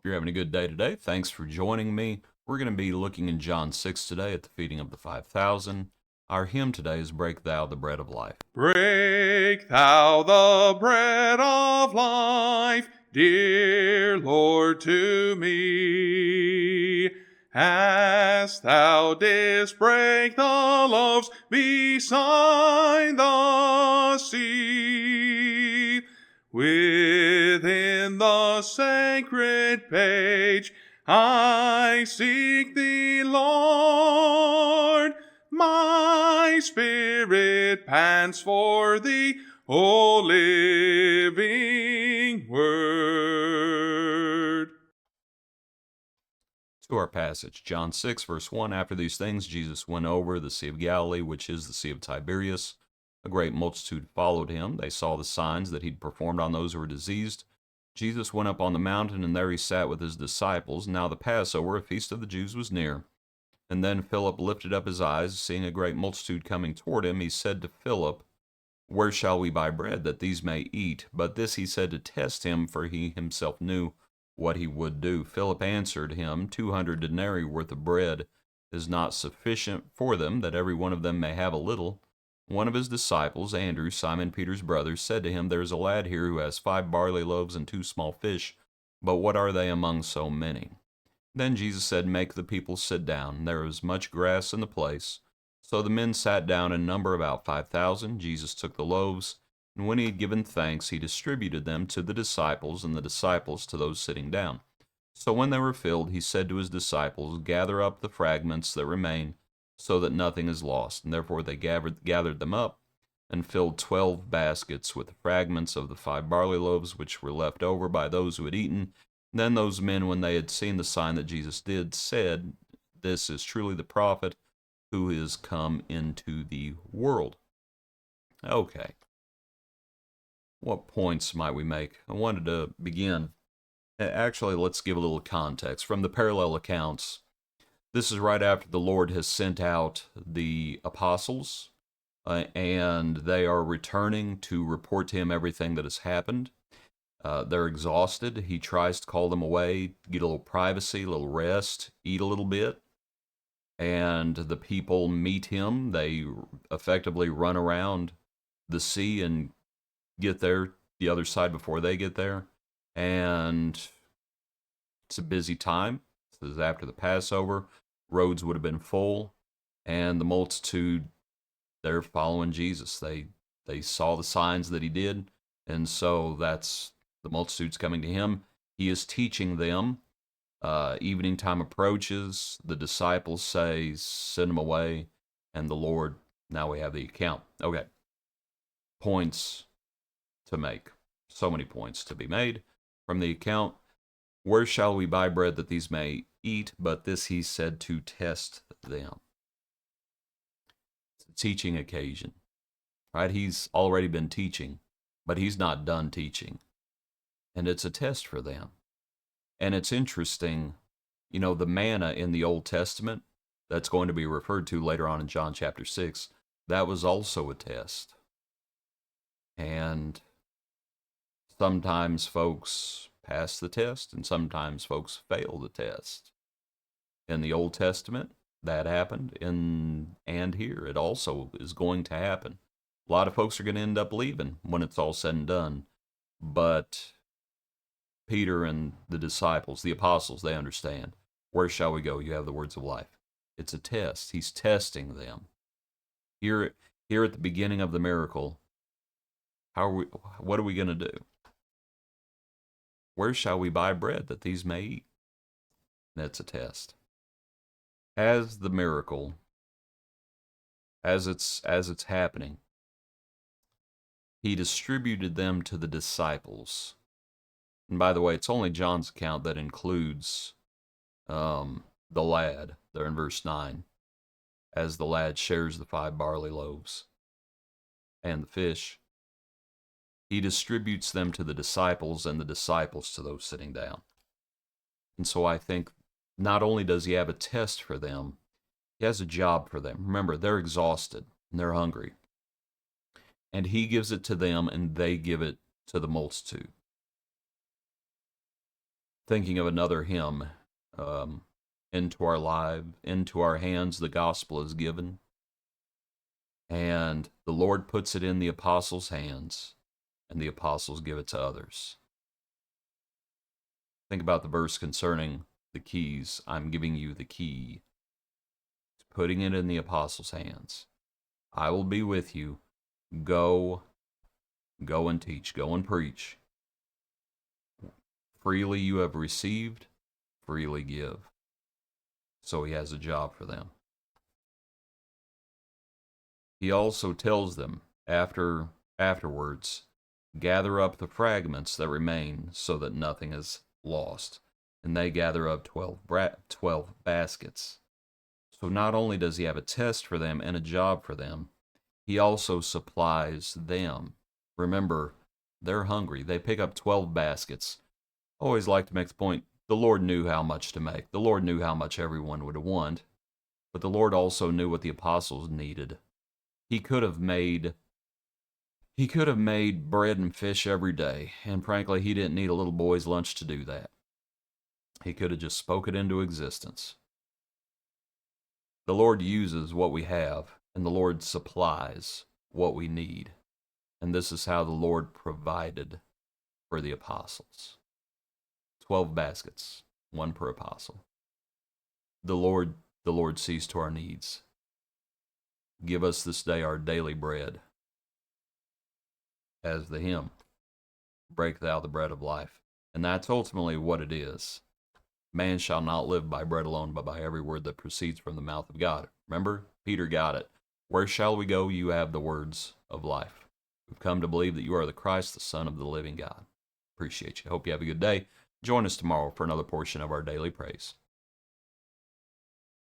you're having a good day today. Thanks for joining me. We're going to be looking in John 6 today at the feeding of the 5,000. Our hymn today is Break Thou the Bread of Life. Break thou the bread of life, dear Lord, to me, as thou didst break the loaves beside the sea. Within the sacred page I seek thee, Lord. My spirit pants for thee, O living word. To our passage, John 6, verse 1. After these things, Jesus went over the Sea of Galilee, which is the Sea of Tiberias. A great multitude followed him. They saw the signs that he'd performed on those who were diseased. Jesus went up on the mountain, and there he sat with his disciples. Now the Passover, a feast of the Jews, was near. And then Philip lifted up his eyes, seeing a great multitude coming toward him. He said to Philip, Where shall we buy bread, that these may eat? But this he said to test him, for he himself knew what he would do. Philip answered him, 200 denarii worth of bread is not sufficient for them, that every one of them may have a little. One of his disciples, Andrew, Simon Peter's brother, said to him, There is a lad here who has 5 barley loaves and 2 small fish, but what are they among so many? Then Jesus said, Make the people sit down. There was much grass in the place. So the men sat down in number about 5,000. Jesus took the loaves, and when he had given thanks, he distributed them to the disciples, and the disciples to those sitting down. So when they were filled, he said to his disciples, Gather up the fragments that remain, so that nothing is lost. And therefore they gathered them up, and filled 12 baskets with the fragments of the 5 barley loaves, which were left over by those who had eaten. Then those men, when they had seen the sign that Jesus did, said, This is truly the prophet who is come into the world. Okay. What points might we make? I wanted to begin. Actually, let's give a little context. From the parallel accounts, this is right after the Lord has sent out the apostles, and they are returning to report to him everything that has happened. They're exhausted. He tries to call them away, get a little privacy, a little rest, eat a little bit. And the people meet him. They effectively run around the sea and get there the other side before they get there. And it's a busy time. This is after the Passover. Roads would have been full. And the multitude, they're following Jesus. They saw the signs that he did. And so that's the multitude's coming to him. He is teaching them. Evening time approaches. The disciples say, Send him away. And the Lord, now we have the account. Okay. Points to make. So many points to be made from the account. Where shall we buy bread that these may eat? But this he said to test them. It's a teaching occasion. Right? He's already been teaching, but he's not done teaching. And it's a test for them. And it's interesting, the manna in the Old Testament that's going to be referred to later on in John chapter 6, that was also a test. And sometimes folks pass the test, and sometimes folks fail the test. In the Old Testament, that happened, and here it also is going to happen. A lot of folks are going to end up leaving when it's all said and done, but Peter and the disciples, the apostles, they understand. Where shall we go? You have the words of life. It's a test. He's testing them. Here at the beginning of the miracle, what are we going to do? Where shall we buy bread that these may eat? That's a test. As the miracle, as it's happening, he distributed them to the disciples. And by the way, it's only John's account that includes the lad, there in verse 9, as the lad shares the 5 barley loaves and the fish. He distributes them to the disciples, and the disciples to those sitting down. And so I think not only does he have a test for them, he has a job for them. Remember, they're exhausted and they're hungry. And he gives it to them, and they give it to the multitude. thinking of another hymn. Into our life, into our hands, the gospel is given, and the Lord puts it in the apostles' hands, and the apostles give it to others. Think about the verse concerning the keys. I'm giving you the key. Putting it in the apostles' hands. I will be with you. Go and teach. Go and preach. Freely you have received, freely give. So he has a job for them. He also tells them afterwards, gather up the fragments that remain so that nothing is lost. And they gather up 12 baskets. So not only does he have a test for them and a job for them, he also supplies them. Remember, they're hungry. They pick up 12 baskets. I always like to make the point, the Lord knew how much to make. The Lord knew how much everyone would want. But the Lord also knew what the apostles needed. He could have made bread and fish every day, and frankly, he didn't need a little boy's lunch to do that. He could have just spoke it into existence. The Lord uses what we have, and the Lord supplies what we need. And this is how the Lord provided for the apostles. 12 baskets, one per apostle. The Lord sees to our needs. Give us this day our daily bread. As the hymn, break thou the bread of life. And that's ultimately what it is. Man shall not live by bread alone, but by every word that proceeds from the mouth of God. Remember, Peter got it. Where shall we go? You have the words of life. We've come to believe that you are the Christ, the Son of the living God. Appreciate you. Hope you have a good day. Join us tomorrow for another portion of our daily praise.